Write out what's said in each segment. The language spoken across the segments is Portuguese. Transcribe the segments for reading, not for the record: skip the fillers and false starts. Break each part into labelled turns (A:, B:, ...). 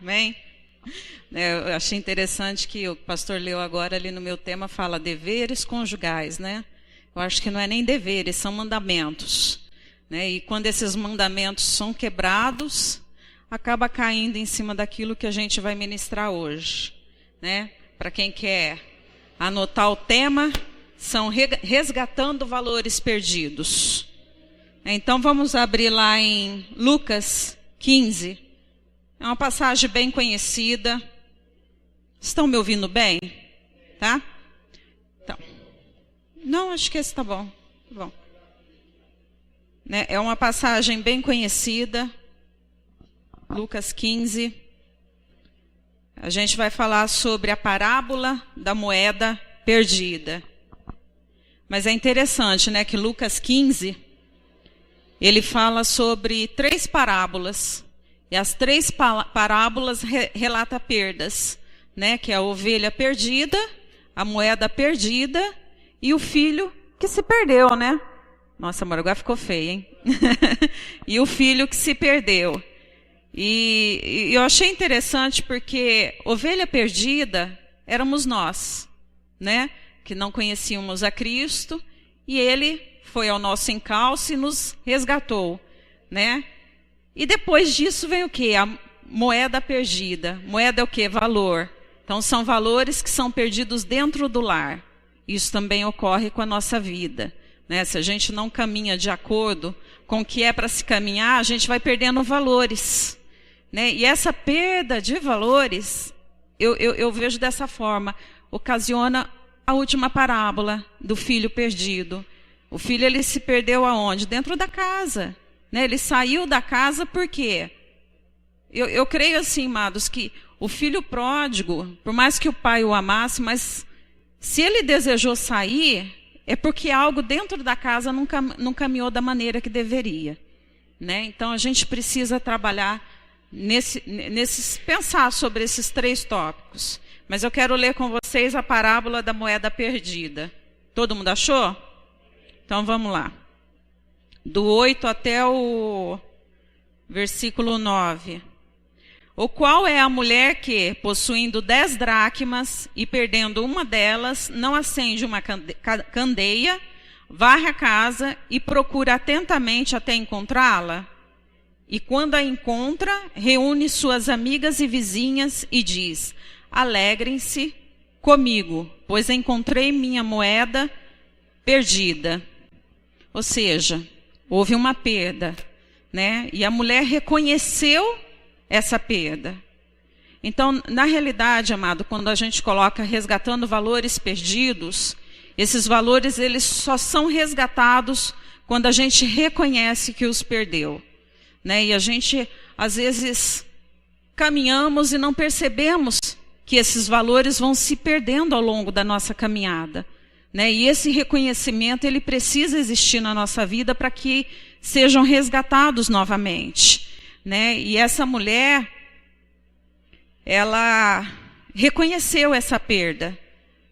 A: Amém? Eu achei interessante que o pastor leu agora ali no meu tema, fala deveres conjugais, né? Eu acho que não é nem deveres, são mandamentos, né? E quando esses mandamentos são quebrados, acaba caindo em cima daquilo que a gente vai ministrar hoje, né? Para quem quer anotar o tema, são resgatando valores perdidos. Então vamos abrir lá em Lucas 15. É uma passagem bem conhecida. Estão me ouvindo bem? Tá? Então. Não, acho que esse tá bom. Tá bom. Né? É uma passagem bem conhecida. Lucas 15. A gente vai falar sobre a parábola da moeda perdida. Mas é interessante, né, que Lucas 15, ele fala sobre 3 parábolas. E as 3 parábolas relatam perdas, né? Que é a ovelha perdida, a moeda perdida e o filho que se perdeu, né? Nossa, amor, agora ficou feio, hein? E o filho que se perdeu. E eu achei interessante porque ovelha perdida éramos nós, né? Que não conhecíamos a Cristo e Ele foi ao nosso encalço e nos resgatou, né? E depois disso vem o quê? A moeda perdida. Moeda é o quê? Valor. Então são valores que são perdidos dentro do lar. Isso também ocorre com a nossa vida, né? Se a gente não caminha de acordo com o que é para se caminhar, a gente vai perdendo valores, né? E essa perda de valores, eu vejo dessa forma, ocasiona a última parábola do filho perdido. O filho, ele se perdeu aonde? Dentro da casa. Né, ele saiu da casa por quê? Eu creio assim, amados, que o filho pródigo, por mais que o pai o amasse, mas se ele desejou sair, é porque algo dentro da casa não caminhou da maneira que deveria. Né? Então a gente precisa trabalhar pensar sobre esses 3 tópicos. Mas eu quero ler com vocês a parábola da moeda perdida. Todo mundo achou? Então vamos lá. Do 8 até o versículo 9. O qual é a mulher que, possuindo 10 dracmas e perdendo uma delas, não acende uma candeia, varre a casa e procura atentamente até encontrá-la? E quando a encontra, reúne suas amigas e vizinhas e diz: alegrem-se comigo, pois encontrei minha moeda perdida. Ou seja, houve uma perda, né? E a mulher reconheceu essa perda. Então, na realidade, amado, quando a gente coloca resgatando valores perdidos, esses valores eles só são resgatados quando a gente reconhece que os perdeu, né? E a gente, às vezes, caminhamos e não percebemos que esses valores vão se perdendo ao longo da nossa caminhada. Né? E esse reconhecimento ele precisa existir na nossa vida para que sejam resgatados novamente. Né? E essa mulher, ela reconheceu essa perda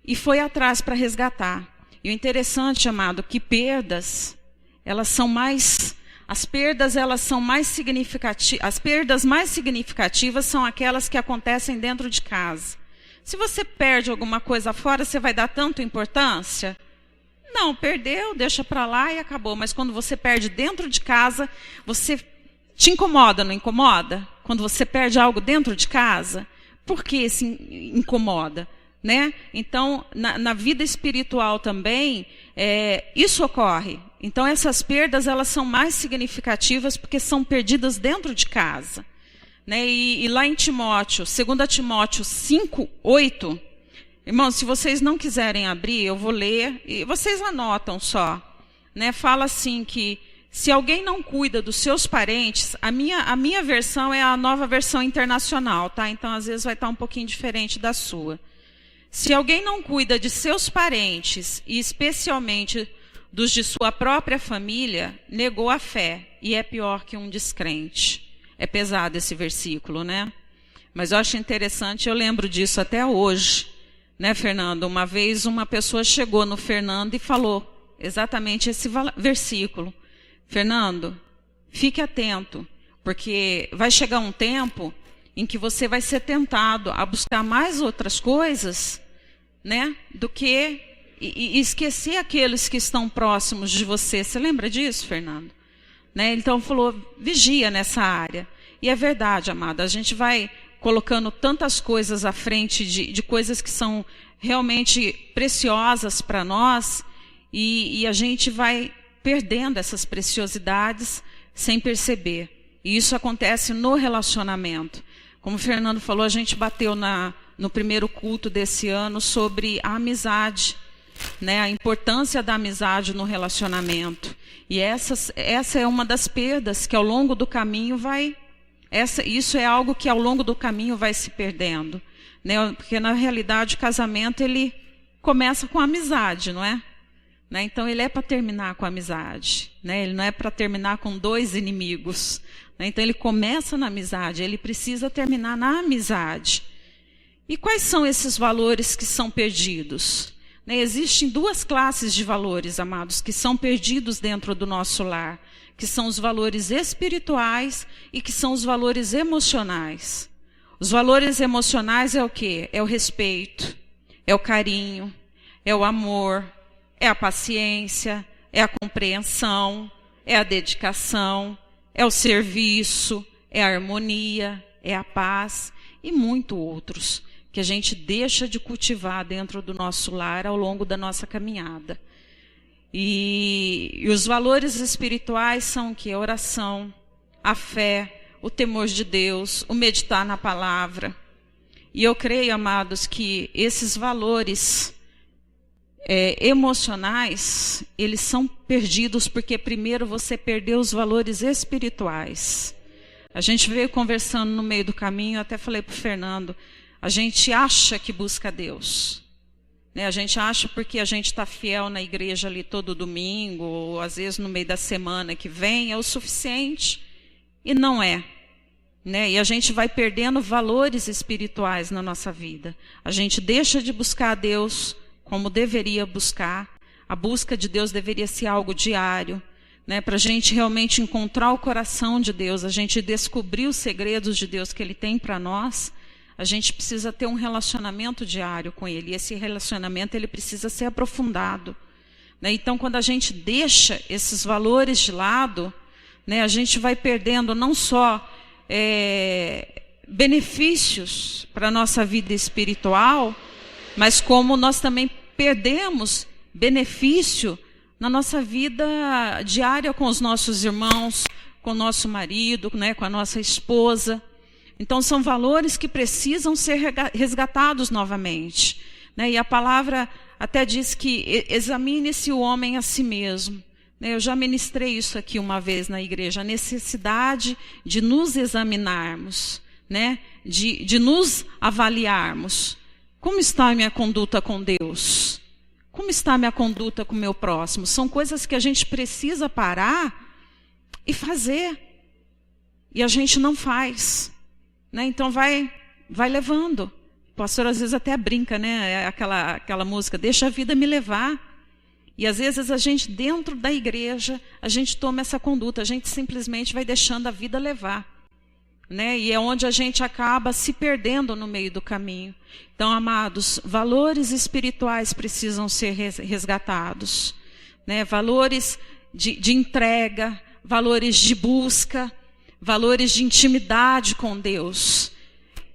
A: e foi atrás para resgatar. E o interessante, amado, que perdas, elas são mais... As perdas mais significativas são aquelas que acontecem dentro de casa. Se você perde alguma coisa fora, você vai dar tanta importância? Não, perdeu, deixa para lá e acabou. Mas quando você perde dentro de casa, você te incomoda, não incomoda? Quando você perde algo dentro de casa, por que se incomoda? Né? Então, na vida espiritual também, isso ocorre. Então, essas perdas elas são mais significativas porque são perdidas dentro de casa. Né? E lá em Timóteo, 2 Timóteo 5:8, irmãos, se vocês não quiserem abrir, eu vou ler, e vocês anotam só. Né? Fala assim que, se alguém não cuida dos seus parentes, a minha versão é a Nova Versão Internacional, tá? Então, às vezes vai estar um pouquinho diferente da sua. Se alguém não cuida de seus parentes, e especialmente dos de sua própria família, negou a fé, e é pior que um descrente. É pesado esse versículo, né? Mas eu acho interessante, eu lembro disso até hoje. Né, Fernando? Uma vez uma pessoa chegou no Fernando e falou exatamente esse versículo. Fernando, fique atento, porque vai chegar um tempo em que você vai ser tentado a buscar mais outras coisas, né, do que e esquecer aqueles que estão próximos de você. Você lembra disso, Fernando? Né? Então falou, vigia nessa área. E é verdade, amada, a gente vai colocando tantas coisas à frente de coisas que são realmente preciosas para nós, e a gente vai perdendo essas preciosidades sem perceber. E isso acontece no relacionamento. Como o Fernando falou, a gente bateu no primeiro culto desse ano sobre a amizade, né? A importância da amizade no relacionamento. E essa é uma das perdas que ao longo do caminho isso é algo que ao longo do caminho vai se perdendo, né? Porque na realidade o casamento ele começa com a amizade, não é? Né? Então ele é para terminar com a amizade, né? Ele não é para terminar com dois inimigos, né? Então ele começa na amizade, ele precisa terminar na amizade. E quais são esses valores que são perdidos? Né? Existem duas classes de valores, amados, que são perdidos dentro do nosso lar, que são os valores espirituais e que são os valores emocionais. Os valores emocionais é o quê? É o respeito, é o carinho, é o amor, é a paciência, é a compreensão, é a dedicação, é o serviço, é a harmonia, é a paz e muito outros que a gente deixa de cultivar dentro do nosso lar ao longo da nossa caminhada. E os valores espirituais são o quê? A oração, a fé, o temor de Deus, o meditar na palavra. E eu creio, amados, que esses valores emocionais, eles são perdidos porque primeiro você perdeu os valores espirituais. A gente veio conversando no meio do caminho, eu até falei para o Fernando, a gente acha que busca Deus. Né? A gente acha porque a gente está fiel na igreja ali todo domingo, ou às vezes no meio da semana que vem, é o suficiente. E não é. Né? E a gente vai perdendo valores espirituais na nossa vida. A gente deixa de buscar a Deus como deveria buscar. A busca de Deus deveria ser algo diário. Né? Para a gente realmente encontrar o coração de Deus, a gente descobrir os segredos de Deus que Ele tem para nós, a gente precisa ter um relacionamento diário com Ele. E esse relacionamento ele precisa ser aprofundado. Né? Então, quando a gente deixa esses valores de lado, né, a gente vai perdendo não só benefícios para a nossa vida espiritual, mas como nós também perdemos benefício na nossa vida diária com os nossos irmãos, com o nosso marido, né, com a nossa esposa. Então, são valores que precisam ser resgatados novamente. Né? E a palavra até diz que examine-se o homem a si mesmo. Né? Eu já ministrei isso aqui uma vez na igreja, a necessidade de nos examinarmos, né? de nos avaliarmos. Como está a minha conduta com Deus? Como está a minha conduta com o meu próximo? São coisas que a gente precisa parar e fazer. E a gente não faz. Né? Então vai levando. O pastor às vezes até brinca, né? Aquela música, deixa a vida me levar. E às vezes a gente dentro da igreja, a gente toma essa conduta, a gente simplesmente vai deixando a vida levar. Né? E é onde a gente acaba se perdendo no meio do caminho. Então, amados, valores espirituais precisam ser resgatados. Né? Valores de entrega, valores de busca, valores de intimidade com Deus.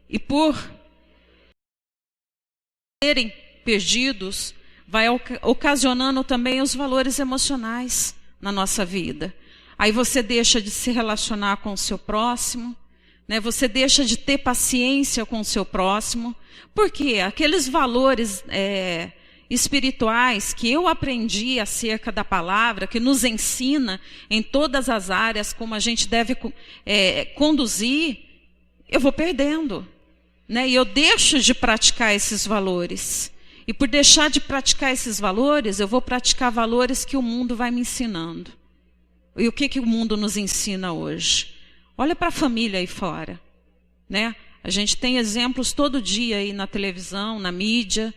A: E por serem perdidos, vai ocasionando também os valores emocionais na nossa vida. Aí você deixa de se relacionar com o seu próximo, né? Você deixa de ter paciência com o seu próximo. Por quê? Aqueles valores espirituais que eu aprendi acerca da palavra, que nos ensina em todas as áreas como a gente deve conduzir, eu vou perdendo. Né? E eu deixo de praticar esses valores. E por deixar de praticar esses valores, eu vou praticar valores que o mundo vai me ensinando. E o que o mundo nos ensina hoje? Olha para a família aí fora. Né? A gente tem exemplos todo dia aí na televisão, na mídia.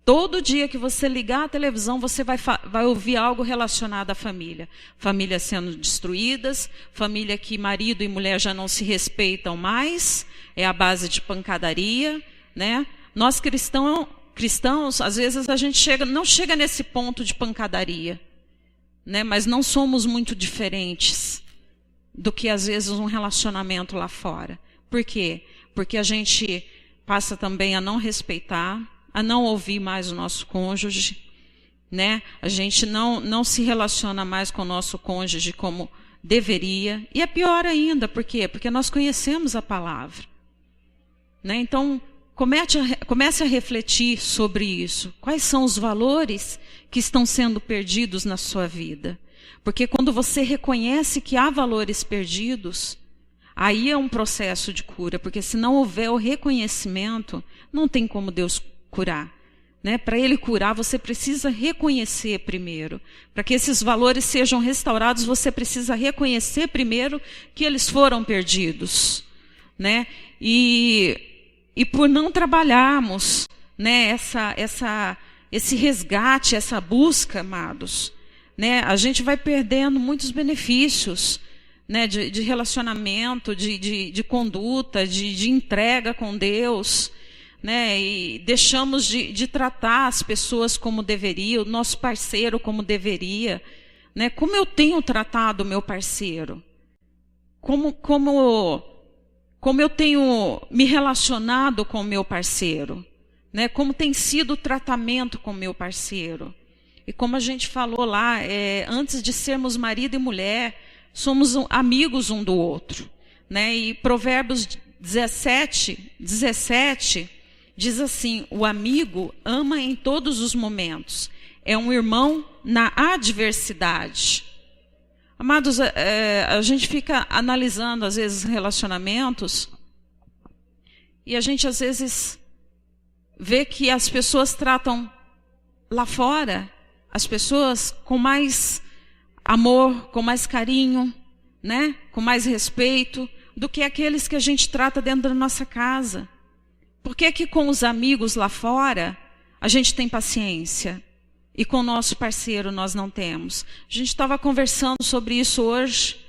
A: Todo dia que você ligar a televisão, você vai ouvir algo relacionado à família. Famílias sendo destruídas, família que marido e mulher já não se respeitam mais, é a base de pancadaria, né? Nós cristãos, às vezes a gente não chega nesse ponto de pancadaria, né? Mas não somos muito diferentes do que às vezes um relacionamento lá fora. Por quê? Porque a gente passa também a não respeitar, a não ouvir mais o nosso cônjuge, né? A gente não se relaciona mais com o nosso cônjuge como deveria. E é pior ainda, por quê? Porque nós conhecemos a palavra, né? Então, comece a refletir sobre isso. Quais são os valores que estão sendo perdidos na sua vida? Porque quando você reconhece que há valores perdidos, aí é um processo de cura. Porque se não houver o reconhecimento, não tem como Deus curar, né? Para Ele curar, você precisa reconhecer primeiro. Para que esses valores sejam restaurados, você precisa reconhecer primeiro que eles foram perdidos, né? E por não trabalharmos, né, esse resgate, essa busca, amados, né, a gente vai perdendo muitos benefícios, né, de relacionamento, de conduta, de entrega com Deus, né, e deixamos de tratar as pessoas como deveria, o nosso parceiro como deveria, né? Como eu tenho tratado o meu parceiro? Como eu tenho me relacionado com o meu parceiro, né? Como tem sido o tratamento com o meu parceiro? E como a gente falou lá, antes de sermos marido e mulher, somos amigos um do outro, né? E Provérbios 17 diz assim: o amigo ama em todos os momentos, é um irmão na adversidade. Amados, a gente fica analisando às vezes relacionamentos e a gente às vezes vê que as pessoas tratam lá fora as pessoas com mais amor, com mais carinho, né? Com mais respeito do que aqueles que a gente trata dentro da nossa casa. Por que que com os amigos lá fora a gente tem paciência e com o nosso parceiro nós não temos? A gente estava conversando sobre isso hoje,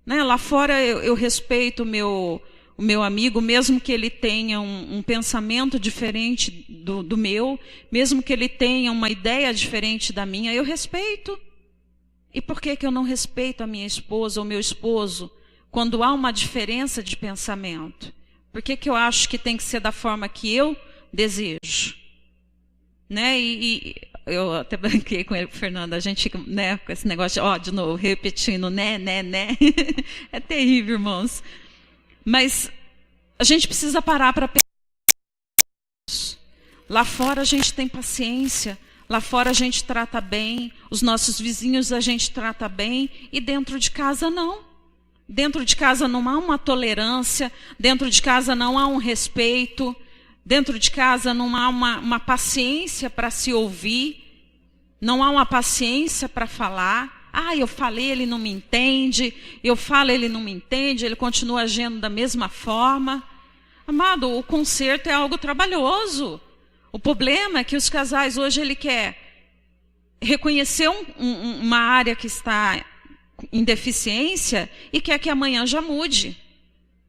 A: né? Lá fora eu respeito o meu amigo, mesmo que ele tenha um pensamento diferente do meu, mesmo que ele tenha uma ideia diferente da minha, eu respeito. E por que que eu não respeito a minha esposa ou meu esposo quando há uma diferença de pensamento? Por que que eu acho que tem que ser da forma que eu desejo? Né? E eu até brinquei com ele, com o Fernando, a gente fica, né, com esse negócio, de novo, repetindo, né. É terrível, irmãos. Mas a gente precisa parar para pensar. Lá fora a gente tem paciência, lá fora a gente trata bem, os nossos vizinhos a gente trata bem, e dentro de casa não. Dentro de casa não há uma tolerância, dentro de casa não há um respeito, dentro de casa não há uma paciência para se ouvir, não há uma paciência para falar. Eu falei, ele não me entende, eu falo, ele não me entende, ele continua agindo da mesma forma. Amado, o conserto é algo trabalhoso. O problema é que os casais hoje, ele quer reconhecer uma área que está em deficiência e quer que amanhã já mude.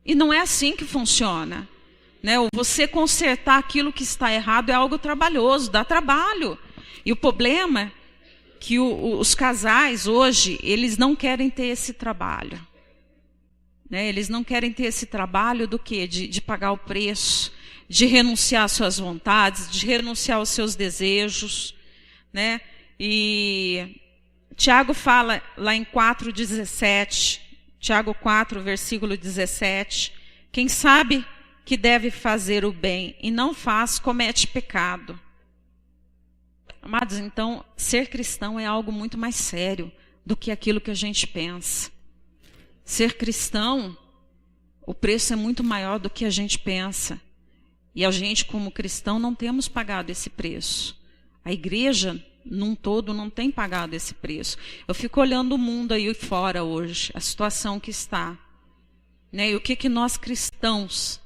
A: E não é assim que funciona, né? Você consertar aquilo que está errado é algo trabalhoso, dá trabalho. E o problema é que os casais hoje, eles não querem ter esse trabalho, né? Eles não querem ter esse trabalho do quê? De pagar o preço, de renunciar às suas vontades, de renunciar aos seus desejos, né? E Tiago fala lá em 4,17, Tiago 4, versículo 17, quem sabe que deve fazer o bem e não faz, comete pecado. Amados, então, ser cristão é algo muito mais sério do que aquilo que a gente pensa. Ser cristão, o preço é muito maior do que a gente pensa. E a gente, como cristão, não temos pagado esse preço. A igreja, num todo, não tem pagado esse preço. Eu fico olhando o mundo aí fora hoje, a situação que está, né? E o que nós cristãos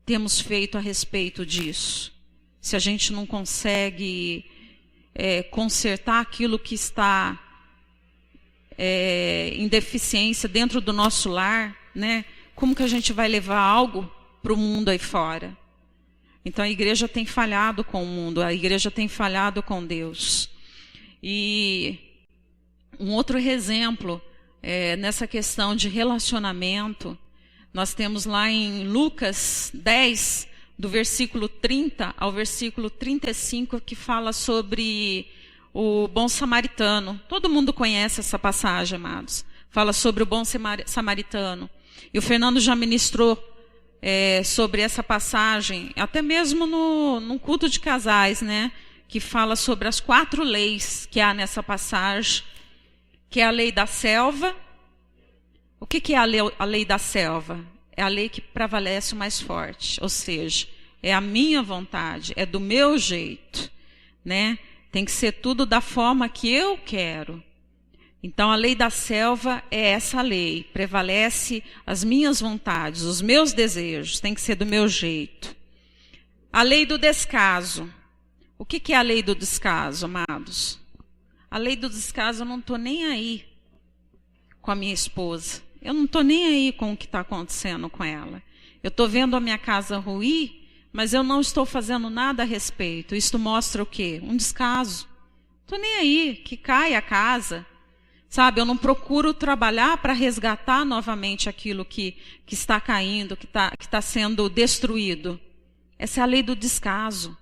A: temos feito a respeito disso, se a gente não consegue consertar aquilo que está em deficiência dentro do nosso lar, né? Como que a gente vai levar algo para o mundo aí fora? Então a igreja tem falhado com o mundo, a igreja tem falhado com Deus. E um outro exemplo nessa questão de relacionamento, nós temos lá em Lucas 10, do versículo 30 ao versículo 35, que fala sobre o bom samaritano. Todo mundo conhece essa passagem, amados. Fala sobre o bom samaritano. E o Fernando já ministrou sobre essa passagem, até mesmo no culto de casais, né? Que fala sobre as 4 leis que há nessa passagem, que é a lei da selva. O que é a lei da selva? É a lei que prevalece o mais forte, ou seja, é a minha vontade, é do meu jeito, né? Tem que ser tudo da forma que eu quero. Então, a lei da selva é essa lei, prevalece as minhas vontades, os meus desejos, tem que ser do meu jeito. A lei do descaso. O que é a lei do descaso, amados? A lei do descaso, eu não estou nem aí com a minha esposa. Eu não estou nem aí com o que está acontecendo com ela. Eu estou vendo a minha casa ruir, mas eu não estou fazendo nada a respeito. Isto mostra o quê? Um descaso. Estou nem aí, que cai a casa. Sabe, eu não procuro trabalhar para resgatar novamente aquilo que está caindo, que está sendo destruído. Essa é a lei do descaso.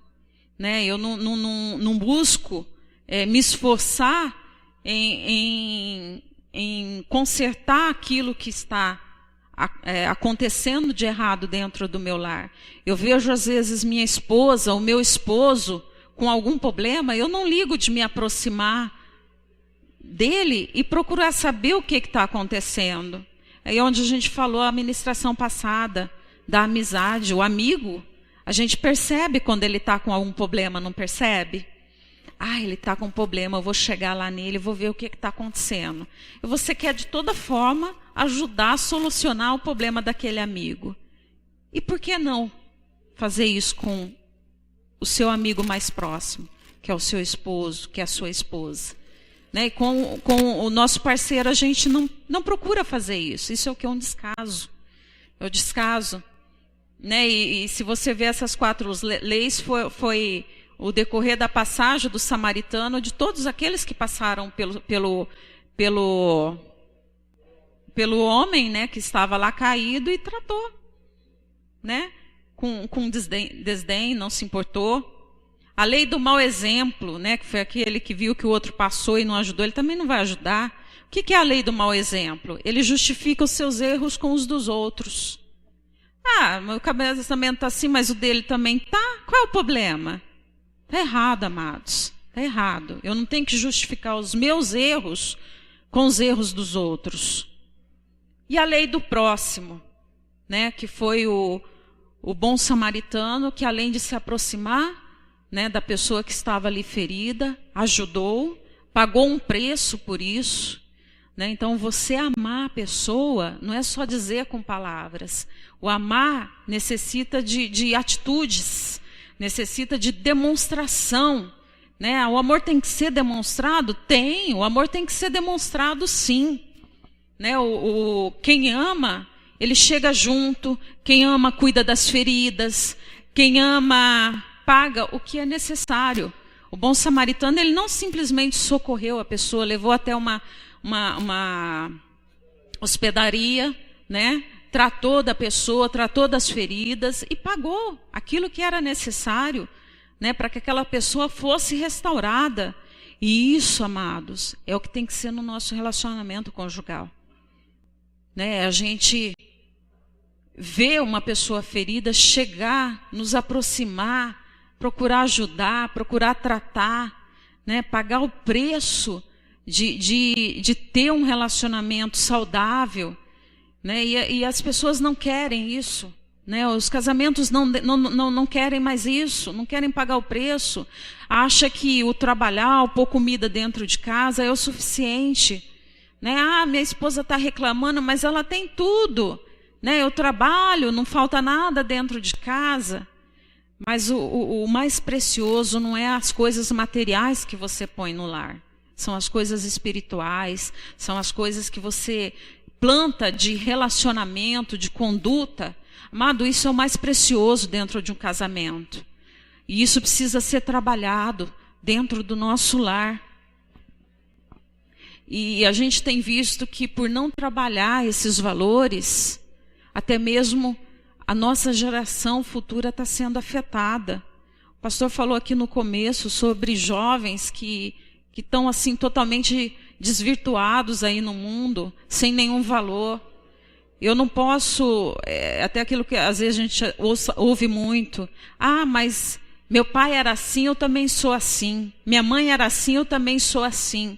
A: Né? Eu não busco me esforçar em consertar aquilo que está acontecendo de errado dentro do meu lar. Eu vejo às vezes minha esposa ou meu esposo com algum problema, eu não ligo de me aproximar dele e procurar saber o que está acontecendo. É onde a gente falou a ministração passada da amizade, o amigo. A gente percebe quando ele está com algum problema, não percebe? Ele está com um problema, eu vou chegar lá nele, vou ver o que está acontecendo. E você quer de toda forma ajudar a solucionar o problema daquele amigo. E por que não fazer isso com o seu amigo mais próximo, que é o seu esposo, que é a sua esposa? Né? E com o nosso parceiro a gente não procura fazer isso. Isso é o que é um descaso. É o descaso. Né? E se você vê essas 4 leis, foi o decorrer da passagem do samaritano, de todos aqueles que passaram pelo homem, né, que estava lá caído e tratou, né, com desdém, não se importou. A lei do mau exemplo, né, que foi aquele que viu que o outro passou e não ajudou, ele também não vai ajudar. O que é a lei do mau exemplo? Ele justifica os seus erros com os dos outros. Meu casamento está assim, mas o dele também está. Qual é o problema? Está errado, amados. Está errado. Eu não tenho que justificar os meus erros com os erros dos outros. E a lei do próximo, né, que foi o bom samaritano, que além de se aproximar, né, da pessoa que estava ali ferida, ajudou, pagou um preço por isso. Né? Então, você amar a pessoa não é só dizer com palavras. O amar necessita de atitudes, necessita de demonstração. Né? O amor tem que ser demonstrado? Tem, o amor tem que ser demonstrado sim. Né? Quem ama, ele chega junto, quem ama cuida das feridas, quem ama paga o que é necessário. O bom samaritano, ele não simplesmente socorreu a pessoa, levou até uma hospedaria, né? Tratou da pessoa, tratou das feridas e pagou aquilo que era necessário, né? Para que aquela pessoa fosse restaurada. E isso, amados, é o que tem que ser no nosso relacionamento conjugal. Né? A gente vê uma pessoa ferida, chegar, nos aproximar, procurar ajudar, procurar tratar, né? Pagar o preço de ter um relacionamento saudável, né? E as pessoas não querem isso, né? Os casamentos não querem mais isso, não querem pagar o preço, acha que o trabalhar, o pôr comida dentro de casa é o suficiente, né? Minha esposa está reclamando, mas ela tem tudo, né? Eu trabalho, não falta nada dentro de casa. Mas o mais precioso não é as coisas materiais que você põe no lar. São as coisas espirituais, são as coisas que você planta de relacionamento, de conduta. Amado, isso é o mais precioso dentro de um casamento. E isso precisa ser trabalhado dentro do nosso lar. E a gente tem visto que por não trabalhar esses valores, até mesmo a nossa geração futura está sendo afetada. O pastor falou aqui no começo sobre jovens que estão assim totalmente desvirtuados aí no mundo, sem nenhum valor. Eu não posso, até aquilo que às vezes a gente ouve muito, mas meu pai era assim, eu também sou assim. Minha mãe era assim, eu também sou assim.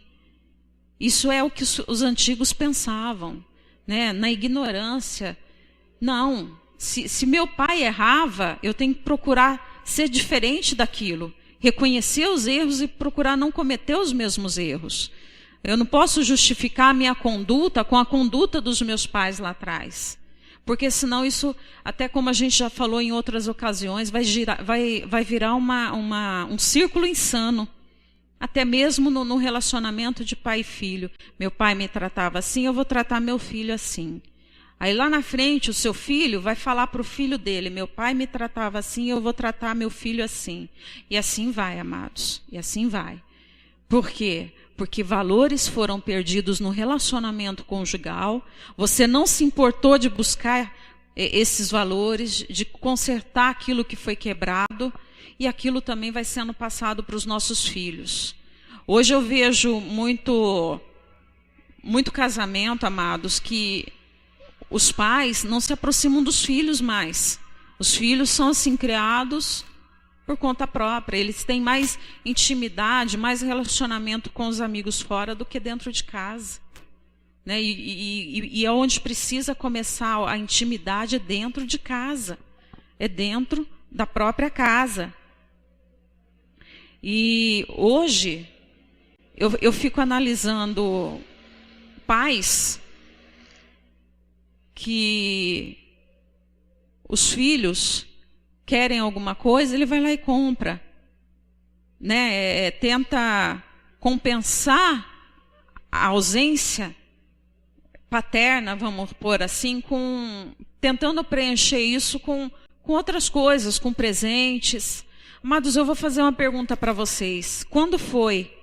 A: Isso é o que os antigos pensavam, né? Na ignorância. Não, se meu pai errava, eu tenho que procurar ser diferente daquilo. Reconhecer os erros e procurar não cometer os mesmos erros. Eu não posso justificar a minha conduta com a conduta dos meus pais lá atrás. Porque senão isso, até como a gente já falou em outras ocasiões, vai virar um círculo insano. Até mesmo no relacionamento de pai e filho. Meu pai me tratava assim, eu vou tratar meu filho assim. Aí lá na frente o seu filho vai falar para o filho dele, meu pai me tratava assim, eu vou tratar meu filho assim. E assim vai, amados, e assim vai. Por quê? Porque valores foram perdidos no relacionamento conjugal, você não se importou de buscar esses valores, de consertar aquilo que foi quebrado, e aquilo também vai sendo passado para os nossos filhos. Hoje eu vejo muito casamento, amados, que os pais não se aproximam dos filhos mais. Os filhos são assim criados por conta própria. Eles têm mais intimidade, mais relacionamento com os amigos fora do que dentro de casa. Né? E é onde precisa começar a intimidade é dentro de casa. É dentro da própria casa. E hoje eu fico analisando pais que os filhos querem alguma coisa, ele vai lá e compra, né? Tenta compensar a ausência paterna, vamos pôr assim, tentando preencher isso com outras coisas, com presentes. Amados, eu vou fazer uma pergunta para vocês. Quando foi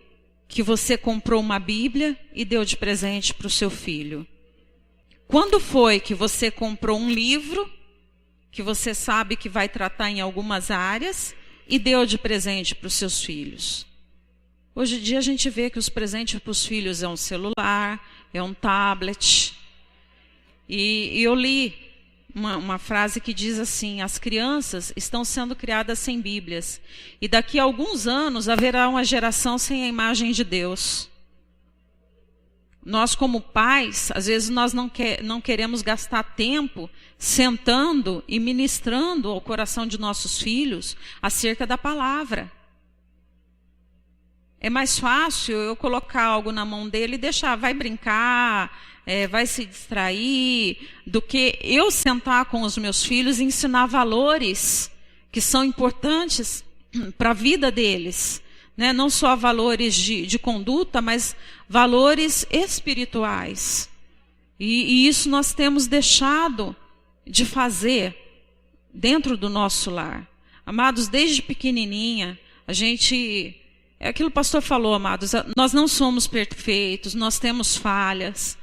A: que você comprou uma Bíblia e deu de presente para o seu filho? Quando foi que você comprou um livro que você sabe que vai tratar em algumas áreas e deu de presente para os seus filhos? Hoje em dia a gente vê que os presentes para os filhos é um celular, é um tablet. E eu li uma frase que diz assim: as crianças estão sendo criadas sem Bíblias, e daqui a alguns anos haverá uma geração sem a imagem de Deus. Nós como pais, às vezes nós não queremos gastar tempo sentando e ministrando ao coração de nossos filhos acerca da palavra. É mais fácil eu colocar algo na mão dele e deixar, vai brincar, vai se distrair, do que eu sentar com os meus filhos e ensinar valores que são importantes para a vida deles. Né? Não só valores de conduta, mas valores espirituais. E isso nós temos deixado de fazer dentro do nosso lar. Amados, desde pequenininha, a gente... É aquilo que o pastor falou, amados, nós não somos perfeitos, nós temos falhas,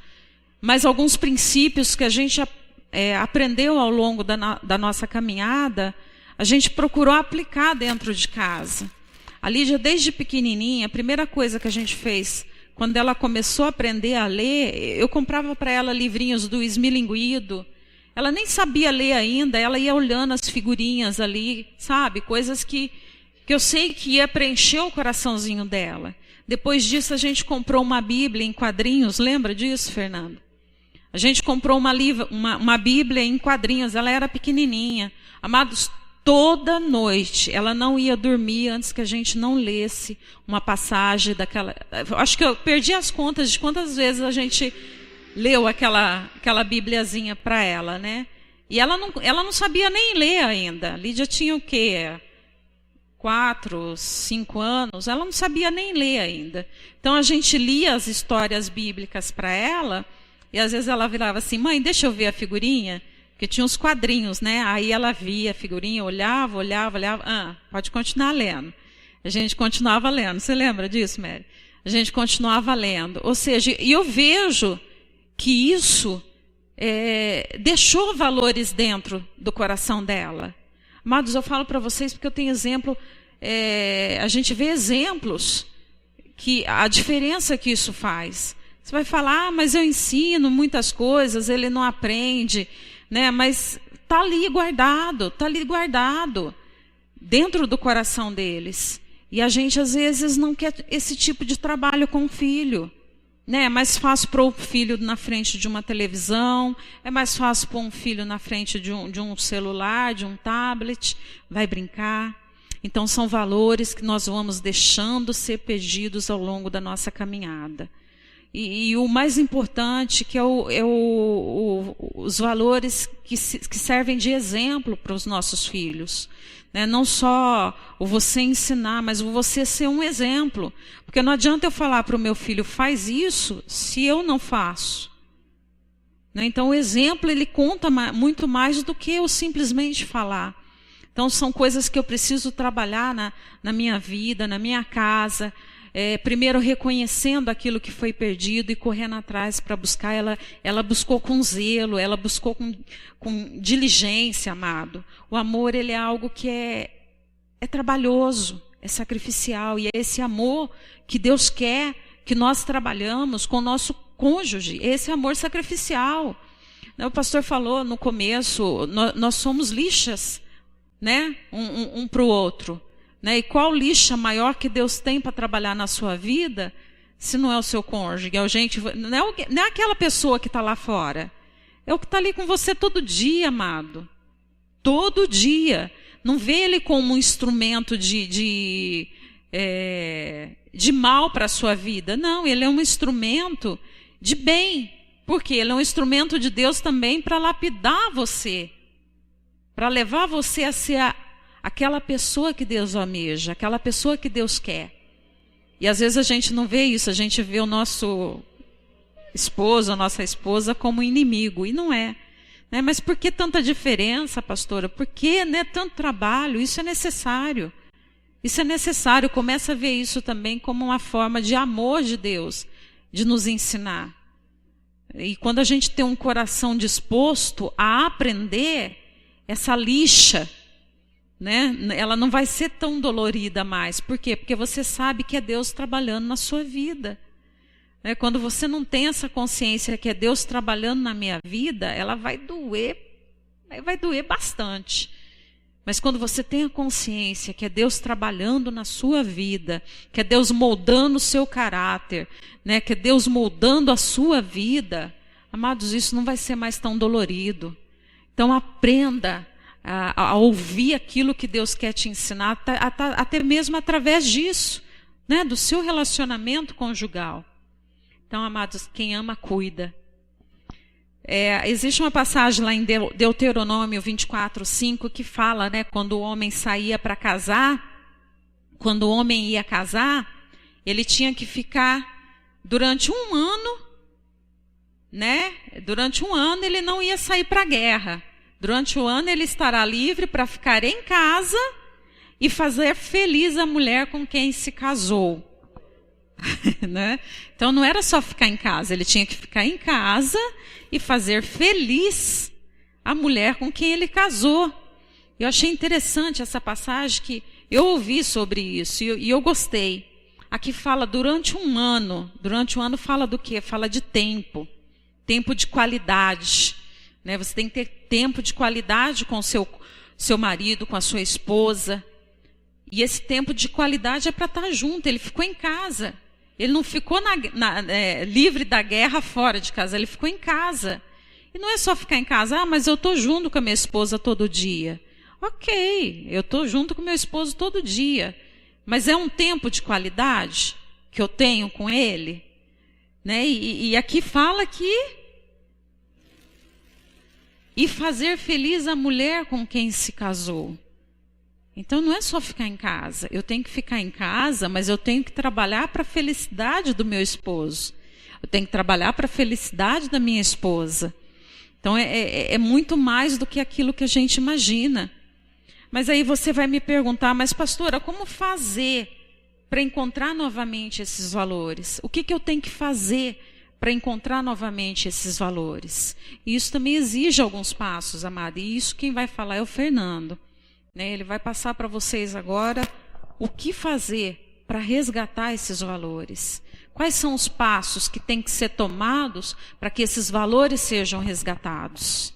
A: mas alguns princípios que a gente aprendeu ao longo da nossa caminhada, a gente procurou aplicar dentro de casa. A Lídia, desde pequenininha, a primeira coisa que a gente fez, quando ela começou a aprender a ler, eu comprava para ela livrinhos do Esmilinguido. Ela nem sabia ler ainda, ela ia olhando as figurinhas ali, sabe? Coisas que eu sei que ia preencher o coraçãozinho dela. Depois disso, a gente comprou uma Bíblia em quadrinhos. Lembra disso, Fernando? A gente comprou uma Bíblia em quadrinhos. Ela era pequenininha. Amados, toda noite ela não ia dormir antes que a gente não lesse uma passagem daquela... Acho que eu perdi as contas de quantas vezes a gente leu aquela Bíbliazinha para ela, né? E ela não sabia nem ler ainda. A Lídia tinha o quê? 4, 5 anos. Ela não sabia nem ler ainda. Então a gente lia as histórias bíblicas para ela, e às vezes ela virava assim: mãe, deixa eu ver a figurinha. Porque tinha uns quadrinhos, né? Aí ela via a figurinha, olhava. Pode continuar lendo. A gente continuava lendo. Você lembra disso, Mary? A gente continuava lendo. Ou seja, e eu vejo que isso deixou valores dentro do coração dela. Amados, eu falo para vocês porque eu tenho exemplo, a gente vê exemplos que a diferença que isso faz. Você vai falar: mas eu ensino muitas coisas, ele não aprende, né? Mas está ali guardado dentro do coração deles. E a gente às vezes não quer esse tipo de trabalho com o filho. Né? É mais fácil pôr o filho na frente de uma televisão, é mais fácil pôr um filho na frente de um celular, de um tablet, vai brincar. Então são valores que nós vamos deixando ser perdidos ao longo da nossa caminhada. E o mais importante que os valores que servem de exemplo para os nossos filhos. Né? Não só o você ensinar, mas o você ser um exemplo. Porque não adianta eu falar para o meu filho: faz isso, se eu não faço. Né? Então o exemplo ele conta muito mais do que eu simplesmente falar. Então são coisas que eu preciso trabalhar na minha vida, na minha casa. Primeiro reconhecendo aquilo que foi perdido e correndo atrás para buscar. Ela buscou com zelo, ela buscou com diligência, amado. O amor ele é algo que é trabalhoso, é sacrificial, e é esse amor que Deus quer que nós trabalhamos com o nosso cônjuge, esse amor sacrificial. O pastor falou no começo, nós somos lixas, né? um para o outro. Né? E qual lixa maior que Deus tem para trabalhar na sua vida, se não é o seu cônjuge? Não é aquela pessoa que está lá fora. É o que está ali com você todo dia, amado. Todo dia. Não vê ele como um instrumento de mal para a sua vida. Não, ele é um instrumento de bem. Porque ele é um instrumento de Deus também para lapidar você. Para levar você a ser aquela pessoa que Deus almeja, aquela pessoa que Deus quer. E às vezes a gente não vê isso, a gente vê o nosso esposo, a nossa esposa como inimigo, e não é. Né? Mas por que tanta diferença, pastora? Por que, né, tanto trabalho? Isso é necessário. Isso é necessário. Começa a ver isso também como uma forma de amor de Deus, de nos ensinar. E quando a gente tem um coração disposto a aprender, essa lixa, né, ela não vai ser tão dolorida mais. Por quê? Porque você sabe que é Deus trabalhando na sua vida. Né? Quando você não tem essa consciência que é Deus trabalhando na minha vida, ela vai doer bastante. Mas quando você tem a consciência que é Deus trabalhando na sua vida, que é Deus moldando o seu caráter, né, que é Deus moldando a sua vida, amados, isso não vai ser mais tão dolorido. Então aprenda a ouvir aquilo que Deus quer te ensinar, até mesmo através disso, né, do seu relacionamento conjugal. Então, amados, quem ama, cuida. Existe uma passagem lá em Deuteronômio 24:5 que fala, né, quando o homem saía para casar, quando o homem ia casar, ele tinha que ficar durante um ano, né? Durante um ano ele não ia sair para a guerra. Durante o ano ele estará livre para ficar em casa e fazer feliz a mulher com quem se casou. Né? Então não era só ficar em casa, ele tinha que ficar em casa e fazer feliz a mulher com quem ele casou. Eu achei interessante essa passagem, que eu ouvi sobre isso e eu gostei. Aqui fala durante um ano. Durante um ano fala do quê? Fala de tempo de qualidade. Né? Você tem que ter tempo de qualidade com o seu marido, com a sua esposa. E esse tempo de qualidade é para estar junto. Ele ficou em casa. Ele não ficou livre da guerra fora de casa. Ele ficou em casa. E não é só ficar em casa. Ah, mas eu estou junto com a minha esposa todo dia. Ok, eu estou junto com meu esposo todo dia. Mas é um tempo de qualidade que eu tenho com ele? Né? E aqui fala que e fazer feliz a mulher com quem se casou. Então não é só ficar em casa. Eu tenho que ficar em casa, mas eu tenho que trabalhar para a felicidade do meu esposo. Eu tenho que trabalhar para a felicidade da minha esposa. Então é muito mais do que aquilo que a gente imagina. Mas aí você vai me perguntar, mas pastora, como fazer para encontrar novamente esses valores? O que eu tenho que fazer para encontrar novamente esses valores? E isso também exige alguns passos, amada. E isso quem vai falar é o Fernando. Ele vai passar para vocês agora o que fazer para resgatar esses valores. Quais são os passos que têm que ser tomados para que esses valores sejam resgatados?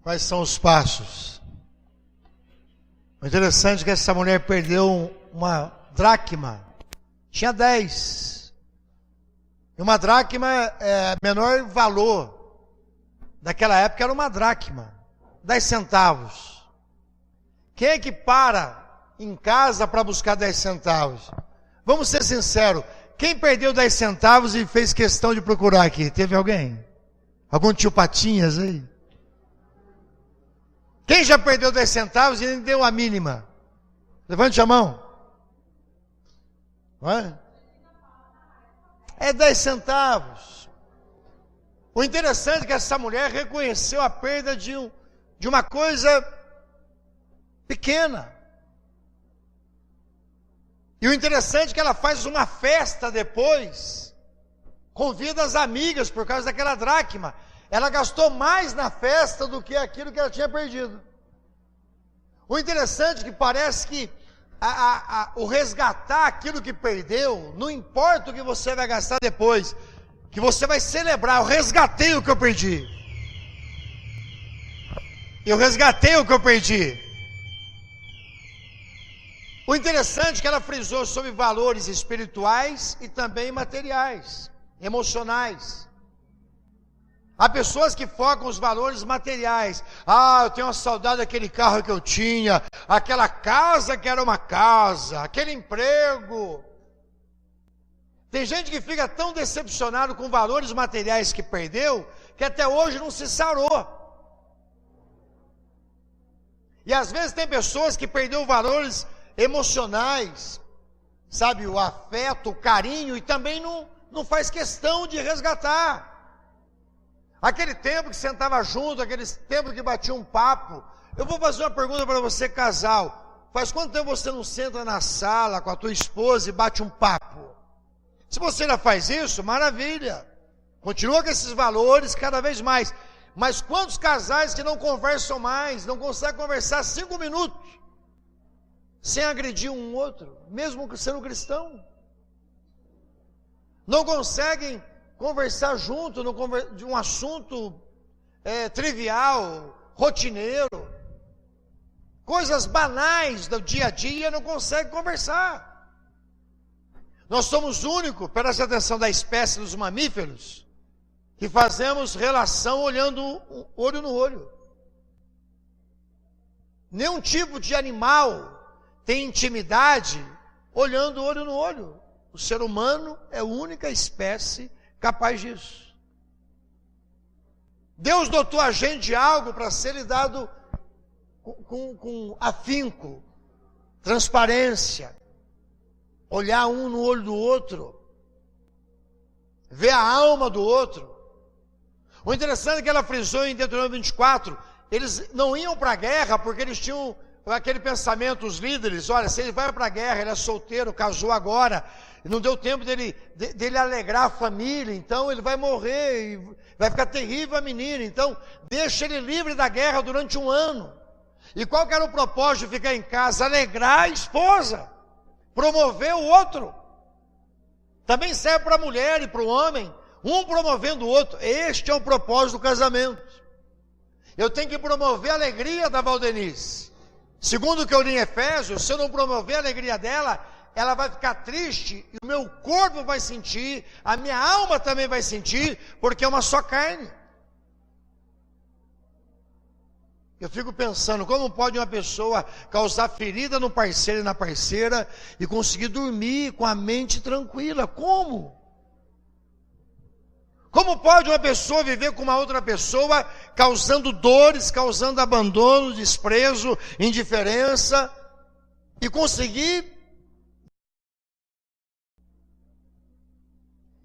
B: Quais são os passos? O interessante é que essa mulher perdeu uma dracma. Tinha 10. E uma dracma é menor valor. Naquela época era uma dracma. 10 centavos. Quem é que para em casa para buscar 10 centavos? Vamos ser sinceros. Quem perdeu 10 centavos e fez questão de procurar aqui? Teve alguém? Algum tio Patinhas aí? Quem já perdeu 10 centavos e nem deu a mínima? Levante a mão. É 10 centavos. O interessante é que essa mulher reconheceu a perda de uma coisa pequena. E o interessante é que ela faz uma festa depois, convida as amigas por causa daquela dracma. Ela gastou mais na festa do que aquilo que ela tinha perdido. O interessante é que parece que o resgatar aquilo que perdeu, não importa o que você vai gastar depois, que você vai celebrar, eu resgatei o que eu perdi. Eu resgatei o que eu perdi. O interessante é que ela frisou sobre valores espirituais e também materiais, emocionais. Há pessoas que focam os valores materiais. Eu tenho uma saudade daquele carro que eu tinha, aquela casa que era uma casa, aquele emprego. Tem gente que fica tão decepcionado com valores materiais que perdeu, que até hoje não se sarou. E às vezes tem pessoas que perderam valores emocionais, sabe, o afeto, o carinho, e também não faz questão de resgatar. Aquele tempo que sentava junto, aquele tempo que batia um papo. Eu vou fazer uma pergunta para você, casal. Faz quanto tempo você não senta na sala com a tua esposa e bate um papo? Se você já faz isso, maravilha. Continua com esses valores cada vez mais. Mas quantos casais que não conversam mais, não conseguem conversar 5 minutos, sem agredir um outro, mesmo sendo cristão? Não conseguem conversar junto de um assunto trivial, rotineiro, coisas banais do dia a dia, não conseguem conversar. Nós somos o único, presta atenção, da espécie dos mamíferos, que fazemos relação olhando olho no olho. Nenhum tipo de animal tem intimidade olhando olho no olho. O ser humano é a única espécie capaz disso. Deus dotou a gente de algo para ser lhe dado com afinco, transparência, olhar um no olho do outro, ver a alma do outro. O interessante é que ela frisou em Deuteronômio 24, eles não iam para a guerra porque eles tinham aquele pensamento, os líderes, olha, se ele vai para a guerra, ele é solteiro, casou agora, e não deu tempo dele alegrar a família, então ele vai morrer, e vai ficar terrível a menina, então deixa ele livre da guerra durante 1 ano. E qual que era o propósito de ficar em casa? Alegrar a esposa, promover o outro. Também serve para a mulher e para o homem, um promovendo o outro. Este é o propósito do casamento. Eu tenho que promover a alegria da Valdenice. Segundo o que eu li em Efésios, se eu não promover a alegria dela, ela vai ficar triste, e o meu corpo vai sentir, a minha alma também vai sentir, porque é uma só carne. Eu fico pensando, como pode uma pessoa causar ferida no parceiro e na parceira, e conseguir dormir com a mente tranquila? Como? Como pode uma pessoa viver com uma outra pessoa, causando dores, causando abandono, desprezo, indiferença, e conseguir?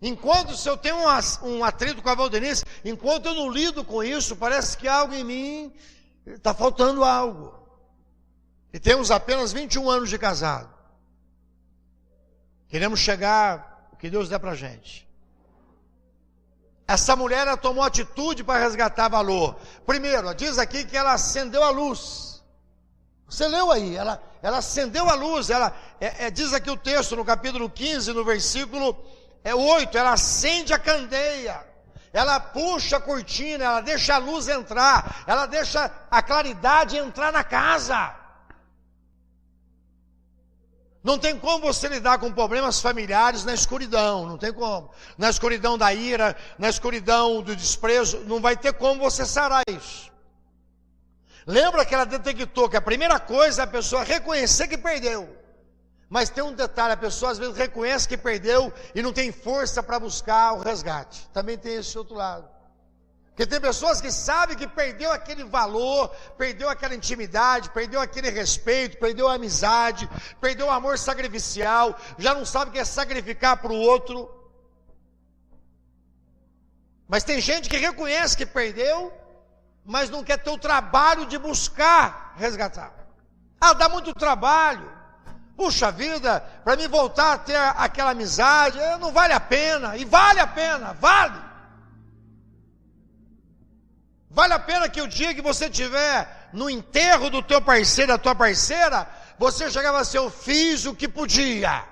B: Enquanto se eu tenho um atrito com a Valdenice, enquanto eu não lido com isso, parece que algo em mim está faltando algo. E temos apenas 21 anos de casado. Queremos chegar o que Deus der para a gente. Essa mulher, ela tomou atitude para resgatar valor. Primeiro, diz aqui que ela acendeu a luz. Você leu aí, ela acendeu a luz. Diz aqui o texto no capítulo 15, no versículo 8, ela acende a candeia. Ela puxa a cortina, ela deixa a luz entrar, ela deixa a claridade entrar na casa. Não tem como você lidar com problemas familiares na escuridão, não tem como. Na escuridão da ira, na escuridão do desprezo, não vai ter como você sarar isso. Lembra que ela detectou que a primeira coisa é a pessoa reconhecer que perdeu. Mas tem um detalhe, a pessoa às vezes reconhece que perdeu e não tem força para buscar o resgate. Também tem esse outro lado. Porque tem pessoas que sabem que perdeu aquele valor, perdeu aquela intimidade, perdeu aquele respeito, perdeu a amizade, perdeu o amor sacrificial, já não sabe o que é sacrificar para o outro. Mas tem gente que reconhece que perdeu, mas não quer ter o trabalho de buscar resgatar. Dá muito trabalho. Puxa vida, para mim voltar a ter aquela amizade, não vale a pena. E vale a pena, vale. Vale a pena que o dia que você estiver no enterro do teu parceiro, da tua parceira, você chegava assim: eu fiz o que podia,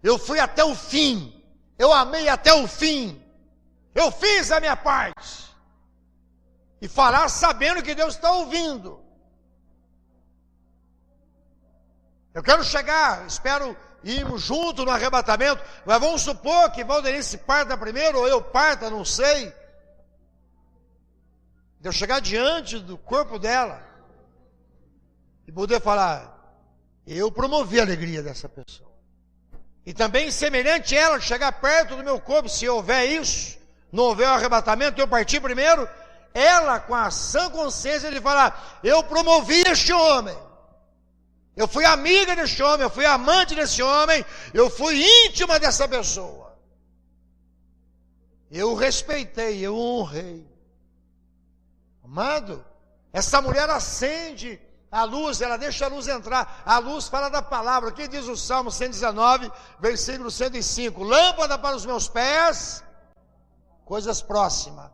B: eu fui até o fim, eu amei até o fim, eu fiz a minha parte. E falar sabendo que Deus está ouvindo. Eu quero chegar, espero irmos juntos no arrebatamento, mas vamos supor que Valdenice parta primeiro, ou eu parta, não sei. De eu chegar diante do corpo dela e poder falar: eu promovi a alegria dessa pessoa. E também semelhante a ela chegar perto do meu corpo, se houver isso, não houver o arrebatamento, eu partir primeiro, ela com a sã consciência de falar: eu promovi este homem, eu fui amiga deste homem, eu fui amante desse homem, eu fui íntima dessa pessoa, eu respeitei, eu honrei. Amado, essa mulher acende a luz, ela deixa a luz entrar. A luz fala da palavra. Aqui diz o Salmo 119, versículo 105: lâmpada para os meus pés, coisas próximas,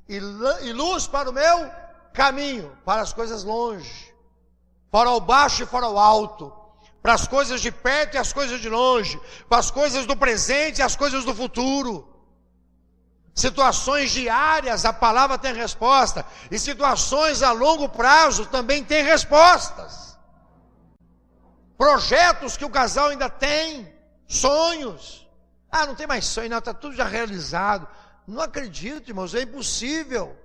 B: e luz para o meu caminho, para as coisas longe, para o baixo e para o alto, para as coisas de perto e as coisas de longe, para as coisas do presente e as coisas do futuro. Situações diárias, a palavra tem resposta. E situações a longo prazo também tem respostas. Projetos que o casal ainda tem, sonhos. Não tem mais sonho, não, está tudo já realizado. Não acredito, irmãos, é impossível.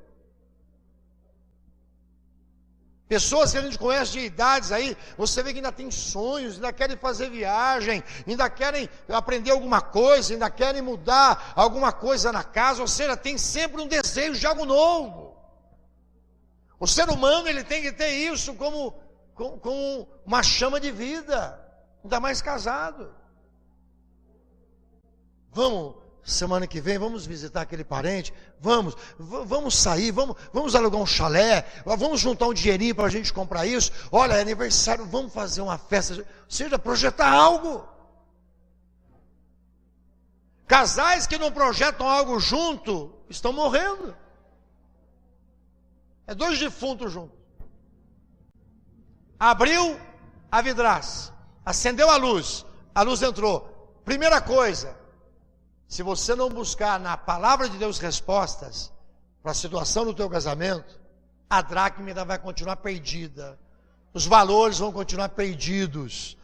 B: Pessoas que a gente conhece de idades aí, você vê que ainda tem sonhos, ainda querem fazer viagem, ainda querem aprender alguma coisa, ainda querem mudar alguma coisa na casa, ou seja, tem sempre um desejo de algo novo. O ser humano, ele tem que ter isso como uma chama de vida, ainda mais casado. Vamos, semana que vem, vamos visitar aquele parente, vamos sair, vamos alugar um chalé, vamos juntar um dinheirinho para a gente comprar isso. Olha, é aniversário, vamos fazer uma festa, ou seja, projetar algo. Casais que não projetam algo junto, estão morrendo. É dois defuntos juntos. Abriu a vidraça, acendeu a luz entrou. Primeira coisa, se você não buscar na palavra de Deus respostas para a situação do teu casamento, a dracma ainda vai continuar perdida, os valores vão continuar perdidos,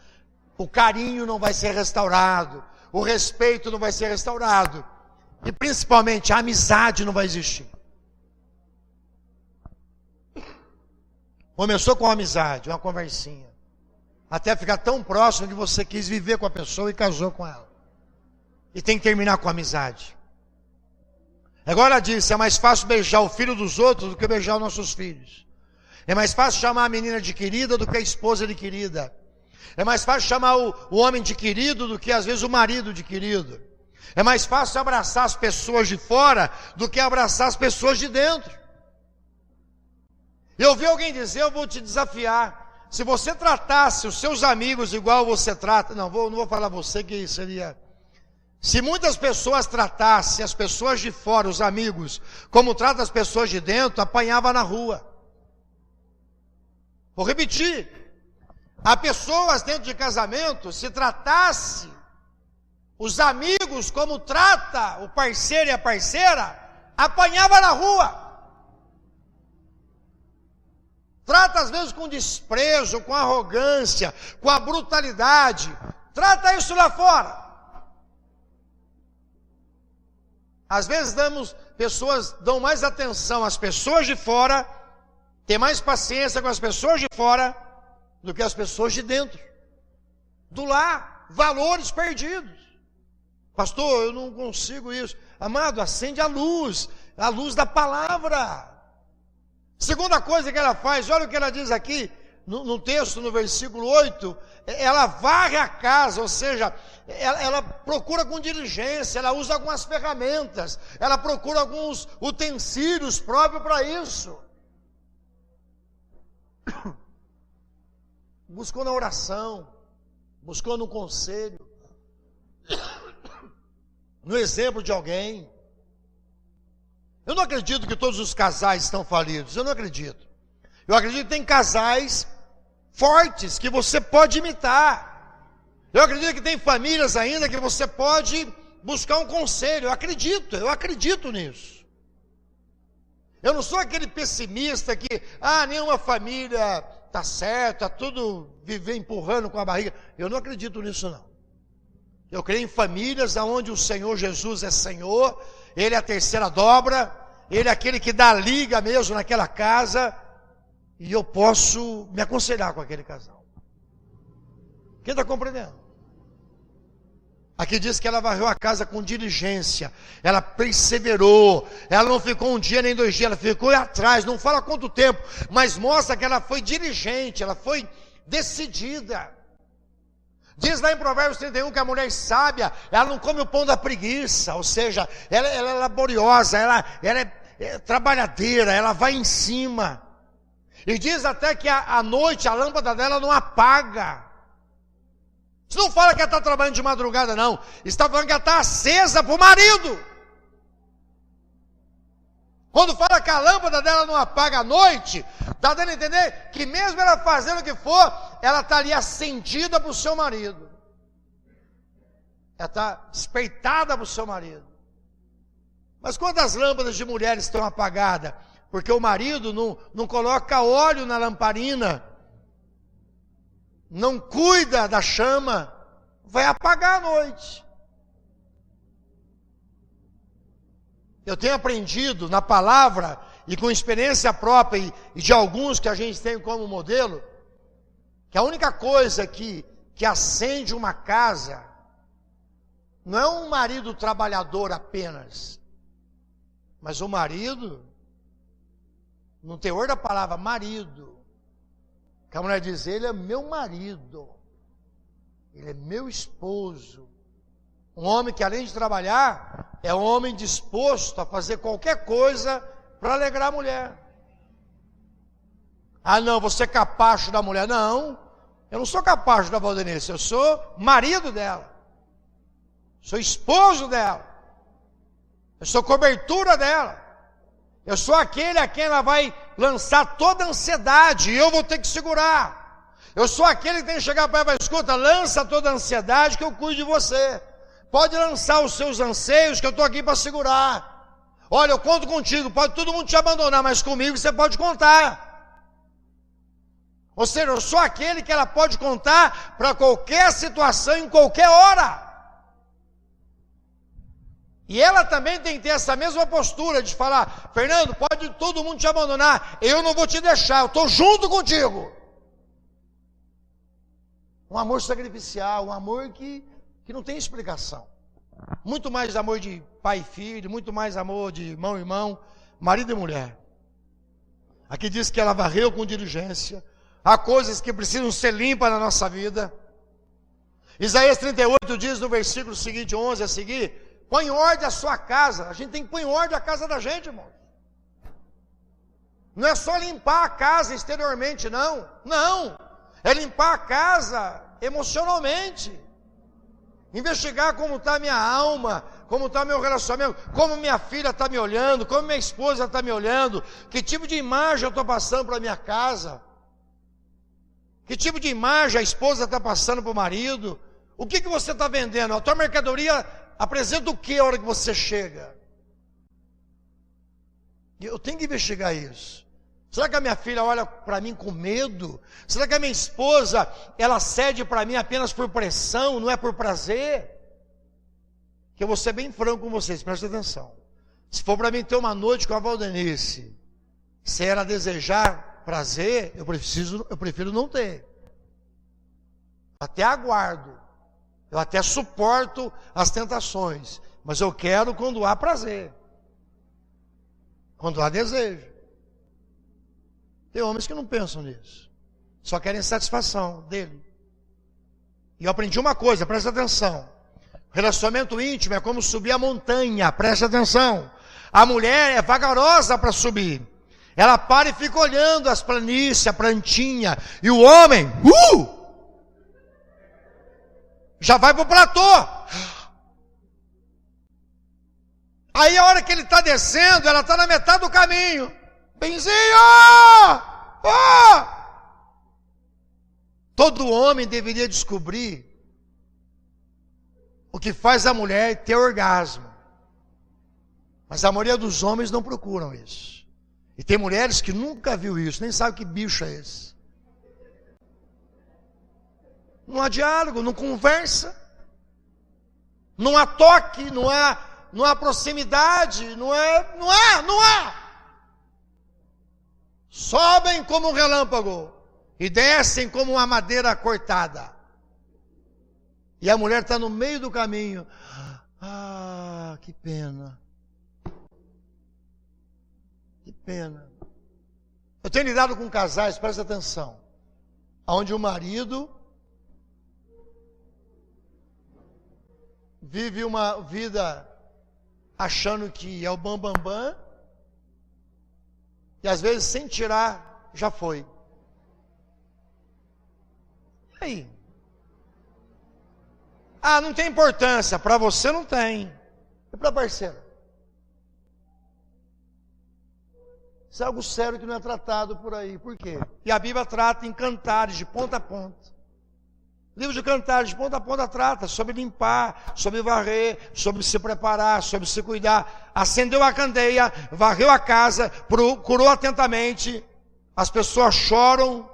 B: o carinho não vai ser restaurado, o respeito não vai ser restaurado, e principalmente a amizade não vai existir. Começou com uma amizade, uma conversinha, até ficar tão próximo que você quis viver com a pessoa e casou com ela. E tem que terminar com a amizade. Agora ela disse, é mais fácil beijar o filho dos outros do que beijar os nossos filhos. É mais fácil chamar a menina de querida do que a esposa de querida. É mais fácil chamar o homem de querido do que às vezes o marido de querido. É mais fácil abraçar as pessoas de fora do que abraçar as pessoas de dentro. Eu ouvi alguém dizer, eu vou te desafiar. Se você tratasse os seus amigos igual você trata... Não vou falar você, que seria... Se muitas pessoas tratassem as pessoas de fora, os amigos, como tratam as pessoas de dentro, apanhava na rua. Vou repetir. Há pessoas dentro de casamento, se tratasse os amigos como trata o parceiro e a parceira, apanhava na rua. Trata às vezes com desprezo, com arrogância, com a brutalidade. Trata isso lá fora. Às vezes pessoas dão mais atenção às pessoas de fora, têm mais paciência com as pessoas de fora do que as pessoas de dentro. Do lar, valores perdidos. Pastor, eu não consigo isso. Amado, acende a luz da palavra. Segunda coisa que ela faz, olha o que ela diz aqui, no texto, no versículo 8, ela varre a casa, ou seja, ela procura com diligência, ela usa algumas ferramentas, ela procura alguns utensílios próprios para isso. Buscou na oração, buscou no conselho, no exemplo de alguém. Eu não acredito que todos os casais estão falidos, eu não acredito. Eu acredito que tem casais fortes que você pode imitar. Eu acredito que tem famílias ainda que você pode buscar um conselho. Eu acredito nisso. Eu não sou aquele pessimista que, nenhuma família está certa, tudo viver empurrando com a barriga. Eu não acredito nisso não. Eu creio em famílias onde o Senhor Jesus é Senhor, Ele é a terceira dobra, Ele é aquele que dá liga mesmo naquela casa, e eu posso me aconselhar com aquele casal. Quem está compreendendo? Aqui diz que ela varreu a casa com diligência, ela perseverou, ela não ficou um dia nem 2 dias, ela ficou atrás, não fala quanto tempo, mas mostra que ela foi diligente, ela foi decidida. Diz lá em Provérbios 31 que a mulher sábia, ela não come o pão da preguiça, ou seja, ela é laboriosa, ela é trabalhadeira, ela vai em cima. E diz até que à noite a lâmpada dela não apaga. Isso não fala que ela está trabalhando de madrugada, não. Está falando que ela está acesa para o marido. Quando fala que a lâmpada dela não apaga à noite, está dando a entender que mesmo ela fazendo o que for, ela está ali acendida para o seu marido. Ela está despeitada para o seu marido. Mas quantas lâmpadas de mulheres estão apagadas? Porque o marido não coloca óleo na lamparina, não cuida da chama, vai apagar à noite. Eu tenho aprendido na palavra e com experiência própria e de alguns que a gente tem como modelo, que a única coisa que acende uma casa não é um marido trabalhador apenas, mas o marido, no teor da palavra marido, que a mulher diz, ele é meu marido, ele é meu esposo. Um homem que além de trabalhar, é um homem disposto a fazer qualquer coisa para alegrar a mulher. Não, você é capacho da mulher. Não, eu não sou capacho da Valdenice, eu sou marido dela, sou esposo dela, eu sou cobertura dela. Eu sou aquele a quem ela vai lançar toda a ansiedade e eu vou ter que segurar. Eu sou aquele que tem que chegar para ela e falar, escuta, lança toda a ansiedade que eu cuido de você. Pode lançar os seus anseios que eu estou aqui para segurar. Olha, eu conto contigo, pode todo mundo te abandonar, mas comigo você pode contar. Ou seja, eu sou aquele que ela pode contar para qualquer situação, em qualquer hora. E ela também tem que ter essa mesma postura de falar, Fernando, pode todo mundo te abandonar, eu não vou te deixar, eu estou junto contigo. Um amor sacrificial, um amor que não tem explicação. Muito mais amor de pai e filho, muito mais amor de irmão e irmão, marido e mulher. Aqui diz que ela varreu com diligência. Há coisas que precisam ser limpas na nossa vida. Isaías 38 diz no versículo seguinte, 11 a seguir, põe em ordem a sua casa. A gente tem que pôr em ordem a casa da gente, irmão. Não é só limpar a casa exteriormente, não. Não. É limpar a casa emocionalmente. Investigar como está a minha alma, como está meu relacionamento, como minha filha está me olhando, como minha esposa está me olhando, que tipo de imagem eu estou passando para a minha casa, que tipo de imagem a esposa está passando para o marido, o que você está vendendo, a tua mercadoria apresenta o que a hora que você chega? Eu tenho que investigar isso. Será que a minha filha olha para mim com medo? Será que a minha esposa, ela cede para mim apenas por pressão, não é por prazer? Que eu vou ser bem franco com vocês, prestem atenção. Se for para mim ter uma noite com a Valdenice, se ela desejar prazer, eu prefiro não ter. Até aguardo, eu até suporto as tentações, mas eu quero quando há prazer, quando há desejo. Tem homens que não pensam nisso, só querem satisfação dele. E eu aprendi uma coisa, presta atenção. Relacionamento íntimo é como subir a montanha, presta atenção. A mulher é vagarosa para subir. Ela para e fica olhando as planícies, a plantinha. E o homem, já vai para o platô. Aí a hora que ele está descendo, ela está na metade do caminho. Benzinho! Todo homem deveria descobrir o que faz a mulher ter orgasmo. Mas a maioria dos homens não procuram isso. E tem mulheres que nunca viu isso, nem sabe que bicho é esse. Não há diálogo, não conversa. Não há toque, não há proximidade, não há. Sobem como um relâmpago e descem como uma madeira cortada. E a mulher está no meio do caminho. Ah, que pena. Que pena. Eu tenho lidado com casais, presta atenção, onde o marido vive uma vida achando que é o bambambam, e às vezes sem tirar, já foi. E aí? Ah, não tem importância. Para você não tem. E para a parceira? Isso é algo sério que não é tratado por aí. Por quê? E a Bíblia trata em Cantares, de ponta a ponta. O livro de Cantares, de ponta a ponta, trata sobre limpar, sobre varrer, sobre se preparar, sobre se cuidar. Acendeu a candeia, varreu a casa, procurou atentamente. As pessoas choram.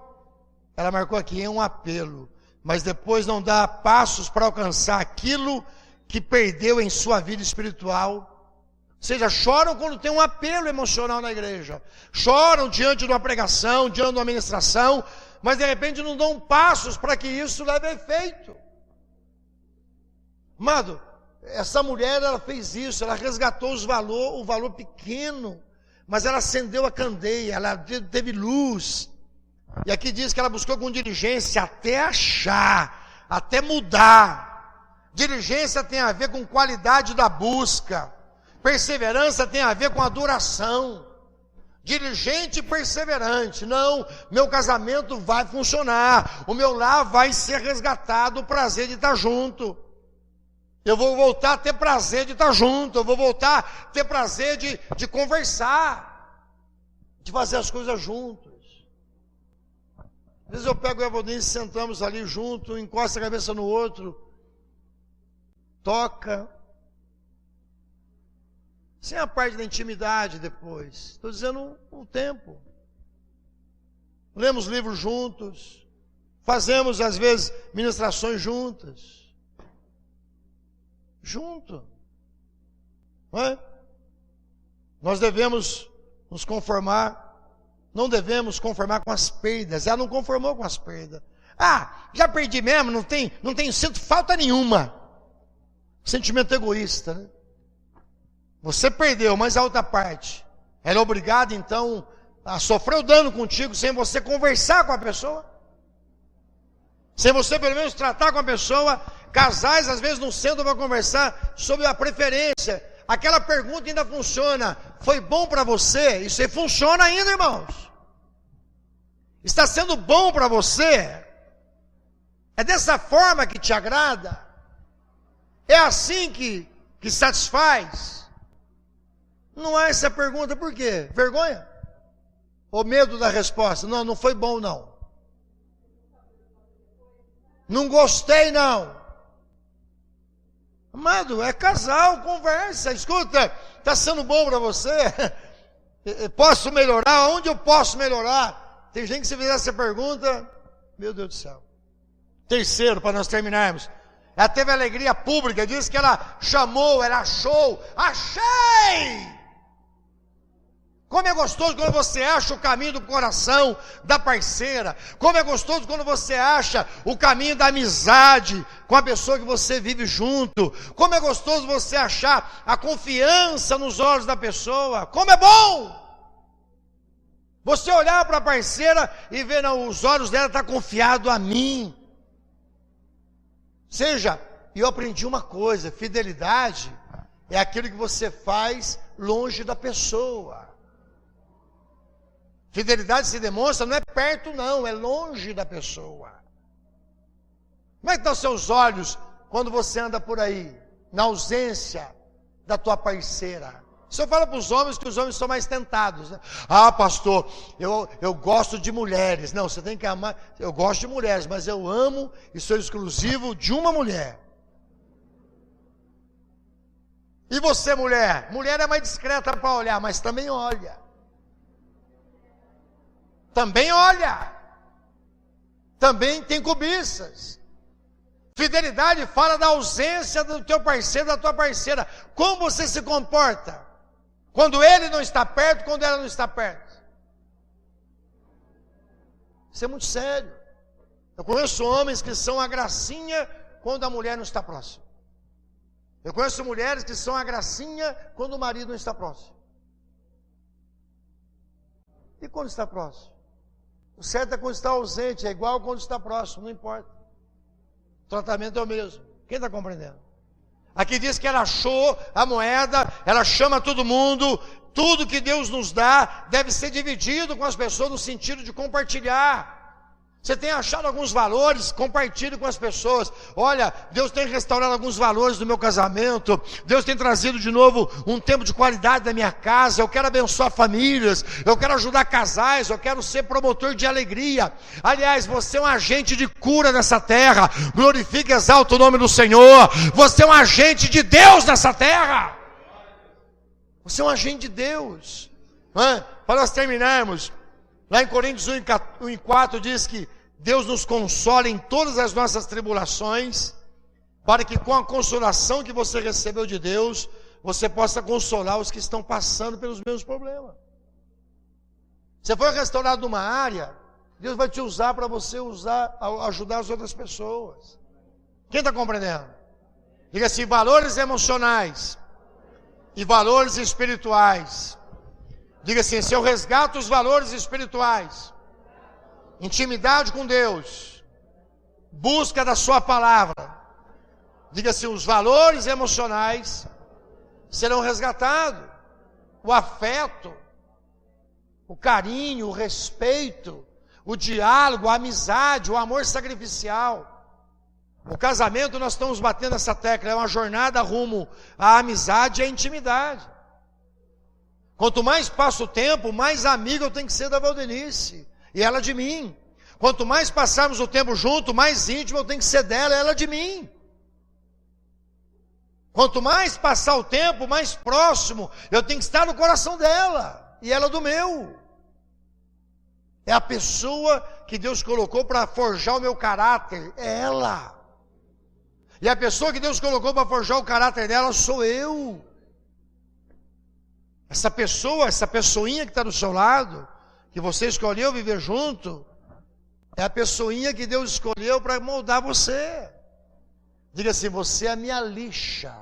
B: Ela marcou aqui, é um apelo. Mas depois não dá passos para alcançar aquilo que perdeu em sua vida espiritual. Ou seja, choram quando tem um apelo emocional na igreja. Choram diante de uma pregação, diante de uma ministração, mas de repente não dão passos para que isso leve a efeito. Amado, essa mulher, ela fez isso, ela resgatou o valor pequeno, mas ela acendeu a candeia, ela teve luz. E aqui diz que ela buscou com diligência até achar, até mudar. Diligência tem a ver com qualidade da busca. Perseverança tem a ver com a duração. Diligente e perseverante. Não, meu casamento vai funcionar. O meu lar vai ser resgatado, o prazer de estar junto. Eu vou voltar a ter prazer de estar junto. Eu vou voltar a ter prazer de conversar. De fazer as coisas juntos. Às vezes eu pego o Evaldinho e sentamos ali junto, encosta a cabeça no outro, toca. Sem a parte da intimidade depois. Estou dizendo o tempo. Lemos livros juntos. Fazemos, às vezes, ministrações juntas. Junto. Não é? Nós devemos nos conformar. Não devemos conformar com as perdas. Ela não conformou com as perdas. Ah, já perdi mesmo, não tenho sinto falta nenhuma. Sentimento egoísta, né? Você perdeu, mas a outra parte, ela é obrigada então a sofrer o dano contigo sem você conversar com a pessoa? Sem você pelo menos tratar com a pessoa? Casais às vezes não sentam para conversar sobre a preferência. Aquela pergunta ainda funciona. Foi bom para você? Isso aí funciona ainda, irmãos. Está sendo bom para você? É dessa forma que te agrada? É assim que satisfaz? Não há essa pergunta, por quê? Vergonha? Ou medo da resposta? Não, não foi bom não. Não gostei não. Amado, é casal, conversa, escuta, está sendo bom para você? Posso melhorar? Onde eu posso melhorar? Tem gente que se fizer essa pergunta, meu Deus do céu. Terceiro, para nós terminarmos. Ela teve alegria pública, diz que ela chamou, ela achou, achei! Como é gostoso quando você acha o caminho do coração da parceira. Como é gostoso quando você acha o caminho da amizade com a pessoa que você vive junto. Como é gostoso você achar a confiança nos olhos da pessoa. Como é bom! Você olhar para a parceira e ver, não, os olhos dela estão confiados a mim. Seja, e eu aprendi uma coisa, fidelidade é aquilo que você faz longe da pessoa. Fidelidade se demonstra, não é perto não, é longe da pessoa. Como é que estão seus olhos quando você anda por aí, na ausência da tua parceira? Isso eu falo para os homens, que os homens são mais tentados, né? Ah, pastor, eu gosto de mulheres. Não, você tem que amar. Eu gosto de mulheres, mas eu amo e sou exclusivo de uma mulher. E você, mulher? Mulher é mais discreta para olhar, mas também olha. Também olha. Também tem cobiças. Fidelidade fala da ausência do teu parceiro, da tua parceira. Como você se comporta? Quando ele não está perto, quando ela não está perto. Isso é muito sério. Eu conheço homens que são a gracinha quando a mulher não está próxima. Eu conheço mulheres que são a gracinha quando o marido não está próximo. E quando está próximo? O certo é quando está ausente, é igual quando está próximo, não importa. O tratamento é o mesmo. Quem está compreendendo? Aqui diz que ela achou a moeda, ela chama todo mundo, tudo que Deus nos dá deve ser dividido com as pessoas no sentido de compartilhar. Você tem achado alguns valores, compartilhe com as pessoas. Olha, Deus tem restaurado alguns valores do meu casamento, Deus tem trazido de novo um tempo de qualidade da minha casa, eu quero abençoar famílias, eu quero ajudar casais, eu quero ser promotor de alegria. Aliás, você é um agente de cura nessa terra, glorifique e exalta o nome do Senhor. Você é um agente de Deus nessa terra. Você é um agente de Deus. Para nós terminarmos, lá em Coríntios 1:4 diz que Deus nos consola em todas as nossas tribulações, para que com a consolação que você recebeu de Deus, você possa consolar os que estão passando pelos mesmos problemas. Você foi restaurado numa área, Deus vai te usar para você ajudar as outras pessoas. Quem está compreendendo? Diga assim, valores emocionais e valores espirituais. Diga assim, se eu resgato os valores espirituais, intimidade com Deus, busca da sua palavra, diga assim, os valores emocionais serão resgatados. O afeto, o carinho, o respeito, o diálogo, a amizade, o amor sacrificial. O casamento, nós estamos batendo essa tecla, é uma jornada rumo à amizade e à intimidade. Quanto mais passa o tempo, mais amigo eu tenho que ser da Valdenice e ela de mim. Quanto mais passarmos o tempo junto, mais íntimo eu tenho que ser dela e ela de mim. Quanto mais passar o tempo, mais próximo eu tenho que estar no coração dela e ela do meu. É a pessoa que Deus colocou para forjar o meu caráter, é ela. E a pessoa que Deus colocou para forjar o caráter dela sou eu. Essa pessoa, essa pessoinha que está do seu lado, que você escolheu viver junto, é a pessoinha que Deus escolheu para moldar você. Diga assim: você é a minha lixa.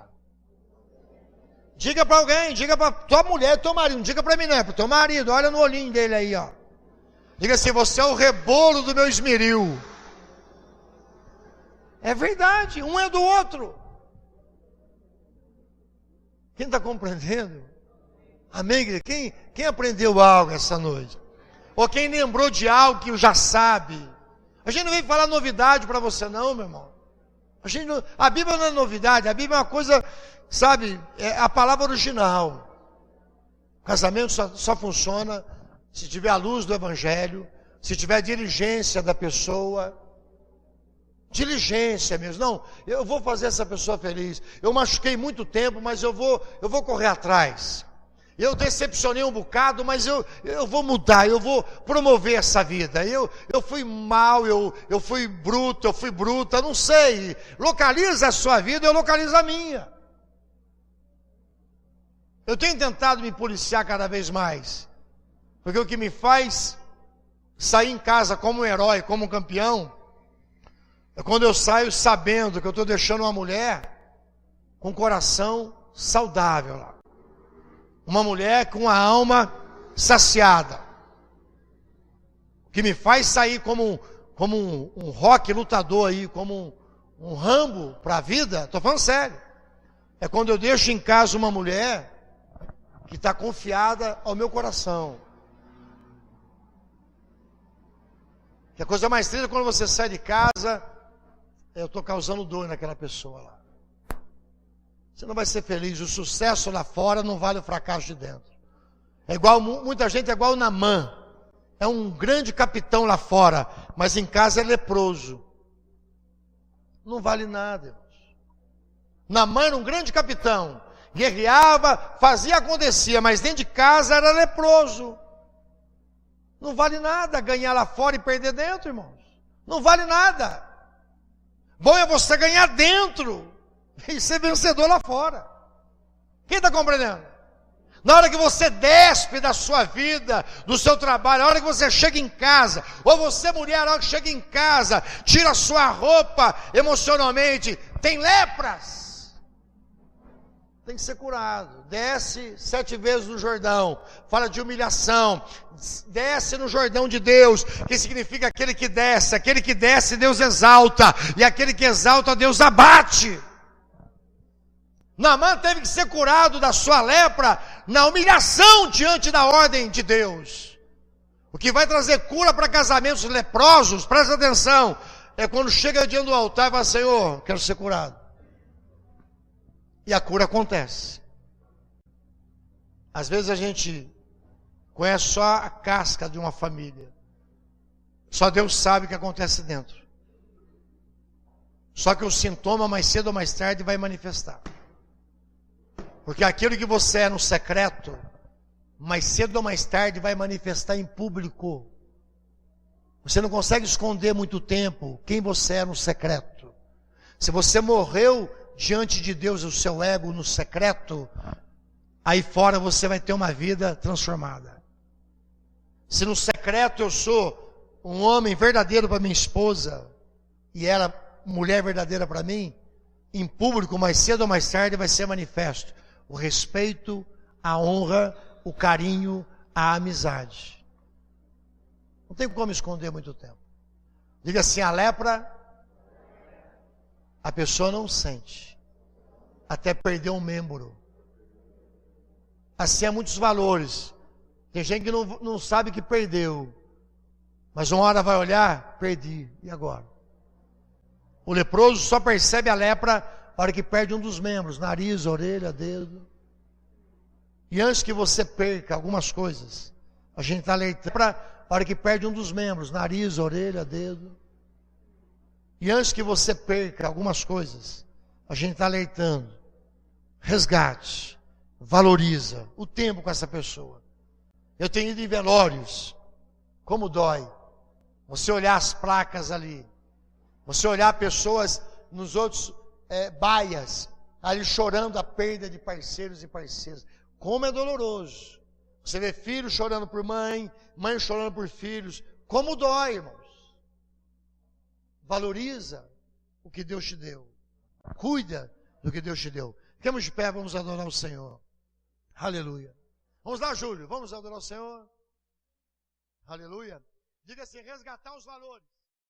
B: Diga para alguém, diga para tua mulher, teu marido, não diga para mim não, é para teu marido, olha no olhinho dele aí, ó. Diga assim: você é o rebolo do meu esmeril. É verdade, um é do outro. Quem está compreendendo? Amém? Quem aprendeu algo essa noite? Ou quem lembrou de algo que já sabe? A gente não vem falar novidade para você não, meu irmão. A Bíblia não é novidade, a Bíblia é uma coisa, sabe, é a palavra original. O casamento só funciona se tiver a luz do Evangelho, se tiver a diligência da pessoa. Diligência mesmo. Não, eu vou fazer essa pessoa feliz. Eu machuquei muito tempo, mas eu vou correr atrás. Eu decepcionei um bocado, mas eu vou mudar, eu vou promover essa vida. Eu fui mal, eu fui bruto, eu fui bruta, não sei. Localiza a sua vida, eu localizo a minha. Eu tenho tentado me policiar cada vez mais. Porque o que me faz sair em casa como um herói, como um campeão, é quando eu saio sabendo que eu estou deixando uma mulher com um coração saudável lá. Uma mulher com a alma saciada. O que me faz sair como um rock lutador aí, como um Rambo para a vida, estou falando sério. É quando eu deixo em casa uma mulher que está confiada ao meu coração. Que a coisa mais triste é quando você sai de casa, eu estou causando dor naquela pessoa lá. Você não vai ser feliz. O sucesso lá fora não vale o fracasso de dentro. É igual, muita gente é igual o Naamã. É um grande capitão lá fora, mas em casa é leproso. Não vale nada, irmãos. Naamã era um grande capitão. Guerreava, fazia, acontecia, mas dentro de casa era leproso. Não vale nada ganhar lá fora e perder dentro, irmãos. Não vale nada. Bom é você ganhar dentro e ser vencedor lá fora. Quem está compreendendo? Na hora que você despe da sua vida, do seu trabalho, na hora que você chega em casa, ou você mulher, na hora que chega em casa, tira a sua roupa emocionalmente, tem lepras, tem que ser curado. Desce 7 vezes no Jordão, fala de humilhação. Desce no Jordão de Deus, que significa aquele que desce Deus exalta, e aquele que exalta Deus abate. Naamã teve que ser curado da sua lepra na humilhação diante da ordem de Deus. O que vai trazer cura para casamentos leprosos, presta atenção, é quando chega diante do altar e fala: Senhor, quero ser curado. E a cura acontece. Às vezes a gente conhece só a casca de uma família. Só Deus sabe o que acontece dentro. Só que o sintoma mais cedo ou mais tarde vai manifestar. Porque aquilo que você é no secreto, mais cedo ou mais tarde vai manifestar em público. Você não consegue esconder muito tempo quem você é no secreto. Se você morreu diante de Deus, o seu ego no secreto, aí fora você vai ter uma vida transformada. Se no secreto eu sou um homem verdadeiro para minha esposa, e ela mulher verdadeira para mim, em público, mais cedo ou mais tarde vai ser manifesto o respeito, a honra, o carinho, a amizade. Não tem como esconder muito tempo. Diga assim: a lepra, a pessoa não sente, até perder um membro. Assim há muitos valores. Tem gente que não sabe que perdeu, mas uma hora vai olhar: perdi, e agora? O leproso só percebe a lepra a hora que perde um dos membros, nariz, orelha, dedo. E antes que você perca algumas coisas, a gente está alertando para a hora que perde um dos membros, nariz, orelha, dedo. E antes que você perca algumas coisas, a gente está alertando: resgate, valoriza o tempo com essa pessoa. Eu tenho ido em velórios, como dói. Você olhar as placas ali, você olhar pessoas nos outros baias, ali chorando a perda de parceiros e parceiras. Como é doloroso. Você vê filhos chorando por mãe, mãe chorando por filhos. Como dói, irmãos. Valoriza o que Deus te deu. Cuida do que Deus te deu. Ficamos de pé, vamos adorar o Senhor. Aleluia. Vamos lá, Júlio, vamos adorar o Senhor. Aleluia. Diga assim, resgatar os valores.